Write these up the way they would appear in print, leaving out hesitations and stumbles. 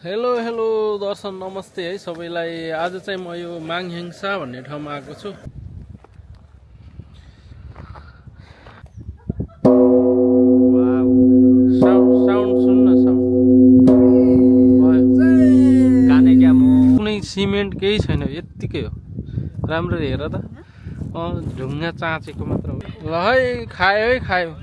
Hello hello दर्शन नमस्ते है सबैलाई। आज चाहिँ म यो माङहेङसा भन्ने ठाउँमा आएको छु। साउन्ड सुन्न साउन्ड कुनै सिमेन्ट केही छैन, यत्तिकै हो। राम्रो हेर त, ढुङ्गा चाँचेको मात्र हो। ल है खायो है खायो।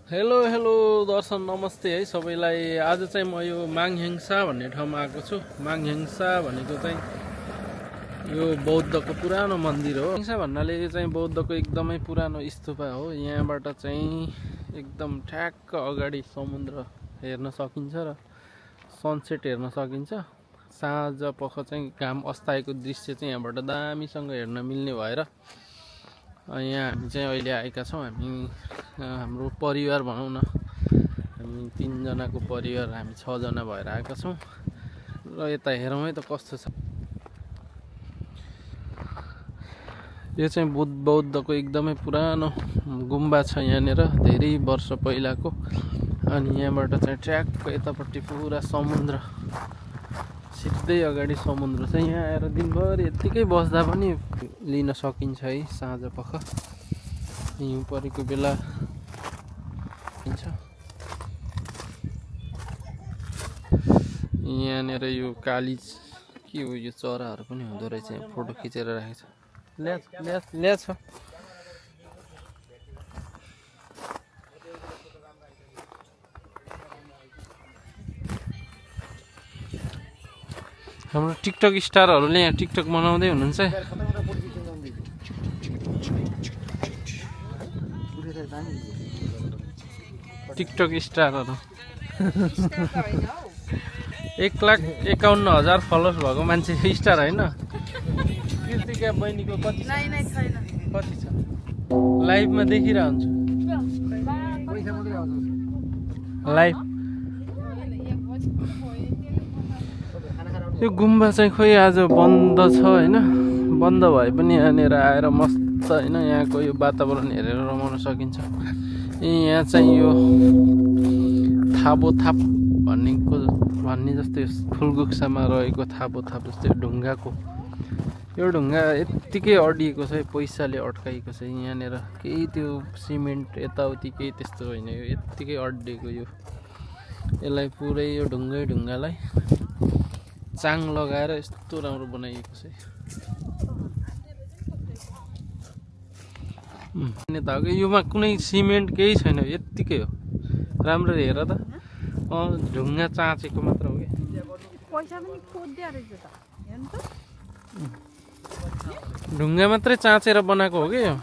हेलो हेलो दर्शन नमस्ते है सबैलाई। आज चाहिँ म यो माङहेङसा भन्ने ठाउँमा आएको छु। माङहेङसा भनेको चाहिँ यो बौद्धको पुरानो मन्दिर हो। हेङसा भन्नाले चाहिँ बौद्धको एकदमै पुरानो स्तूपा हो। यहाँबाट चाहिँ एकदम ठ्याक्क अगाडि समुद्र हेर्न सकिन्छ र सनसेट हेर्न सकिन्छ। साँझ पख चाहिँ घाम अस्ताएको दृश्य चाहिँ यहाँबाट दामीसँग हेर्न मिल्ने भएर यहाँ हामी चाहिँ अहिले आएका छौँ। हामी हाम्रो परिवार भनौँ न, हामी 3 जनाको परिवार, हामी 6 जना भएर आएका छौँ र यता हेरौँ है त कस्तो छ। यो चाहिँ बौद्धको एकदमै पुरानो गुम्बा छ यहाँनिर, धेरै वर्ष पहिलाको। अनि यहाँबाट चाहिँ ट्र्याक यतापट्टि पुरा समुद्र, सिधै अगाडि समुद्र छ। यहाँ आएर दिनभरि यत्तिकै बस्दा पनि लिन सकिन्छ है। साँझ पख हिउँ परेको बेला हुन्छ। यहाँनिर यो काली के हो, यो चराहरू पनि हुँदो रहेछ। यहाँ फोटो खिचेर राखेको छ। ल्याछ हाम्रो टिकटक स्टारहरूले यहाँ टिकटक बनाउँदै हुनुहुन्छ। टिकटक स्टारहरू 1,51,000 फलोवर्स भएको मान्छे स्टार होइन। कृतिका बहिनीको कति छ? लाइभमा देखिरहेको हुन्छ। लाइभ यो गुम्बा चाहिँ खोइ आज बन्द छ होइन। बन्द भए पनि यहाँनिर आएर मस्त होइन, यहाँको यो वातावरण हेरेर रमाउन सकिन्छ। यहाँ चाहिँ यो थाबोथाप भन्ने जस्तै फुलगुक्सामा रहेको थाबोथाप जस्तै ढुङ्गाको यो ढुङ्गा यत्तिकै अडिएको छ, पैसाले अड्काइएको छ। यहाँनिर केही त्यो सिमेन्ट यताउति केही त्यस्तो होइन, यो यत्तिकै अडिएको। यसलाई पुरै यो ढुङ्गालाई चाङ लगाएर यस्तो राम्रो बनाइएको छ। योमा कुनै सिमेन्ट केही छैन, यत्तिकै हो। राम्रो हेर त, ढुङ्गा चाँचेको मात्र हो कि। ढुङ्गा मात्रै चाँचेर बनाएको हो कि यो।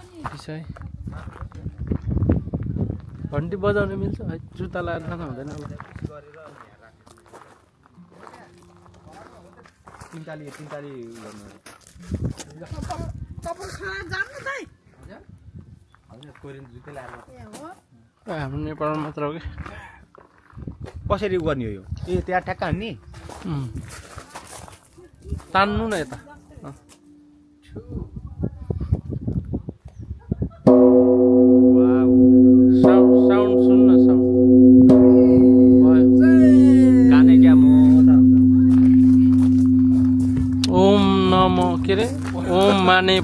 घन्टी बजाउन मिल्छ, जुत्ता लगाएर खाँदा हुँदैन। हाम्रो नेपालमा मात्र हो कि। कसरी गर्ने हो यो? त्यहाँ ठ्याक्क हान्ने, तान्नु न यता। साउन्ड सुन्न साउन्ड ओम नमो के अरे ओम माने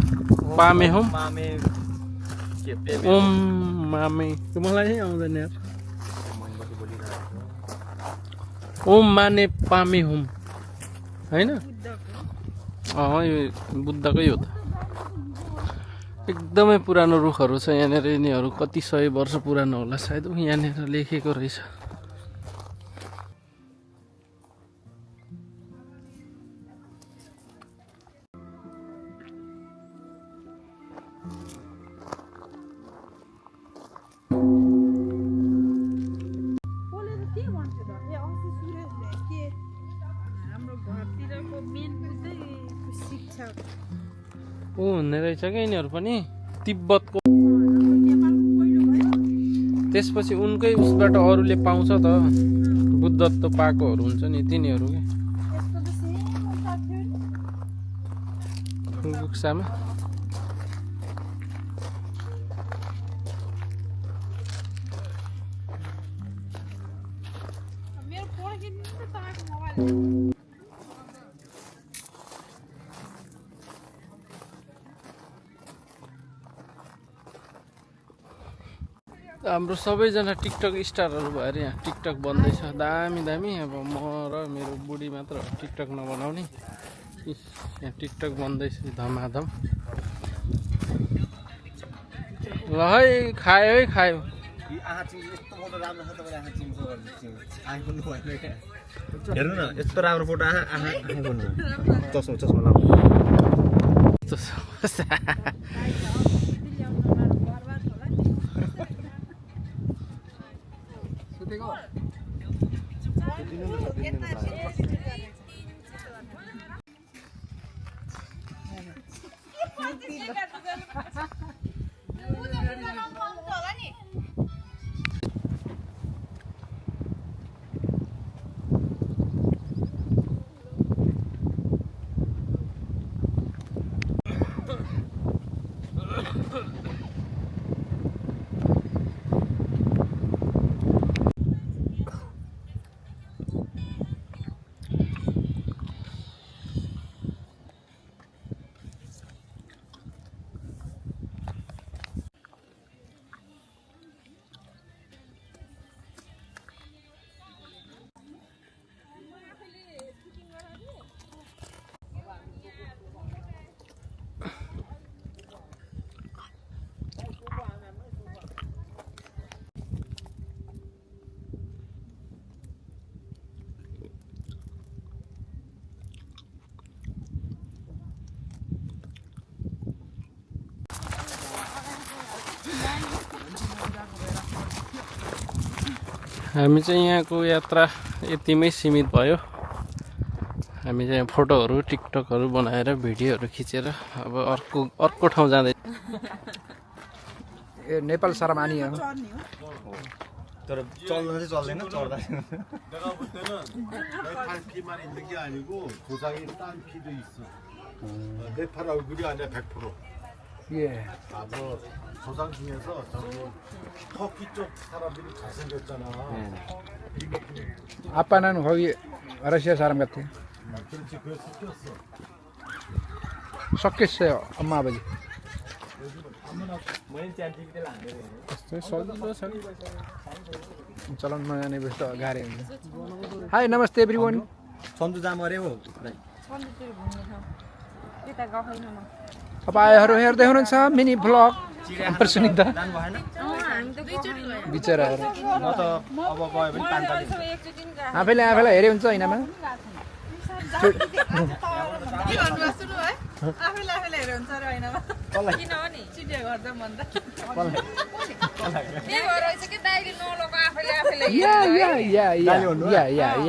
पामे होम। ओम मामे मलाई आउँदैन यार। ओम माने पामे होम होइन, यो बुद्धकै हो त। एकदमै पुरानो रुखहरू छ यहाँनिर। यिनीहरू कति 100 वर्ष पुरानो होला सायद। यहाँनिर लेखेको रहेछ। ऊ हुने रहेछ क्या यिनीहरू पनि। तिब्बतको त्यसपछि उनकै उसबाट अरूले पाउँछ त बुद्धत्व पाएकोहरू हुन्छ नि तिनीहरू के फुलबुक्सामा हाम्रो सबैजना टिकटक स्टारहरू भएर यहाँ टिकटक बन्दैछ दामी दामी अब म र मेरो बुढी मात्र हो टिकटक नबनाउने यहाँ टिकटक बन्दैछ धमाधम ल है खायो है खायो हेर्नु न यस्तो राम्रो फोटो चस्मा चस्मा लाउनु हामी चाहिँ यहाँको यात्रा यतिमै सीमित भयो हामी चाहिँ फोटोहरू टिकटकहरू बनाएर भिडियोहरू खिचेर अब अर्को ठाउँ जाँदै ए नेपाल सरमानी हो तर चल्न चाहिँ चल्दैन चढ्दा 게 아니고 조상이 딴 피도 있어. 네팔 얼굴이 아니야 100%. 예. 뭐 조상 중에서 저기 터키 쪽 사람들이 잘생겼잖아. 아빠는 거기 러시아 사람 같아. 그렇지, 그래 섞였어. 섞였어요 엄마 아버지. चलन नजाने बेस्ट गाह्रो हुन्छ हाई नमस्ते एभ्रिवान सन्जु जाम अरे हो तपाईँहरू हेर्दै हुनुहुन्छ मिनी भ्लग सुनिता जानु भएन बिचराहरू म त अब गयो भने पानी आफैले आफैलाई हेरे हुन्छ हैनमा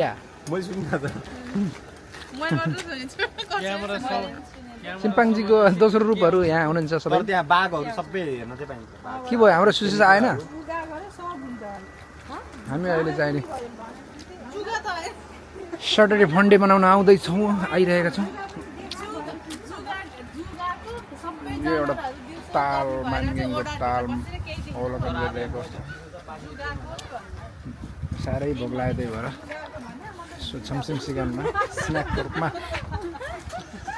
या मैले सुनिन त चिम्पाङजीको दोस्रो रूपहरू यहाँ हुनुहुन्छ तर सबै त्यहाँ बाघहरू सबै हेर्न चाहिँ पाइन्छ के भयो हाम्रो सुसिस आएन हामी अहिले चाहिँ नि सटरडे फन्डे बनाउन आउँदैछौँ आइरहेका छौँ यो एउटा ताल मान्गिङको ताल अवलोकन गरिरहेको साह्रै भोक लाग्यो त्यही भएर छमसिम सिगानमा स्न्याकको रूपमा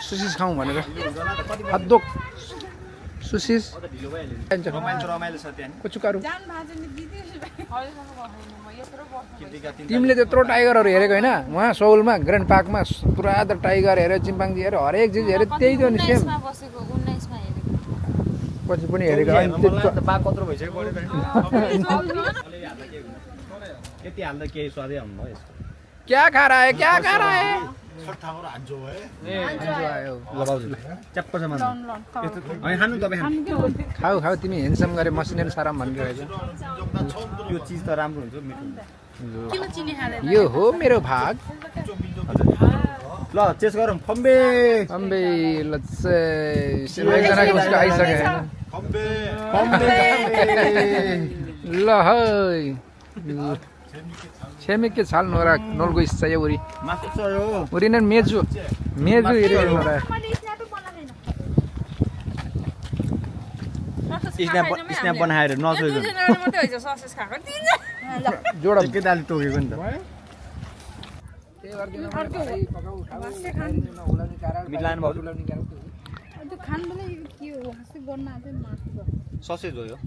सुसिस खाउँ भनेर हद्दोक सुसिस रमाइलो छ त्यहाँ कुचुकाहरू तिमीले त्यत्रो टाइगरहरू हेरेको होइन उहाँ सौलमा ग्रान्ड पार्कमा पुरा त टाइगर हेऱ्यो चिम्पाङ्जी हेऱ्यो हरेक चिज हेऱ्यो त्यही थियो नि सेम पछि पनि हेरेको बाघ कत्रो भइसक्यो यति हाल्दा केही स्वादै आउनु भयो यसको क्या खा रहा है क्या खा रहा है 설탕을 안 좋아해? आयो च्याप्प छ मान्नु अनि खानु तपाईँ खानु खाऊ खाऊ तिमी हेन्डसम गरे मसिनेर साराम भनिरहेको यो चिज त राम्रो हुन्छ मिठो हुन्छ यो हो मेरो भाग ल चेस गरौँ फम्बे अम्बे लच्छे एकजनाको उसको आइसक्यो होइन 건배. ल है 재밌게 잘 놀고 있어요 우리. 맛있어요. 우리는 매주 이렇게 놀아요. स्न्याप बनाएर नसोइकन जोडा केटाले टोकेको नि त मिलान भयो ससेज हो यो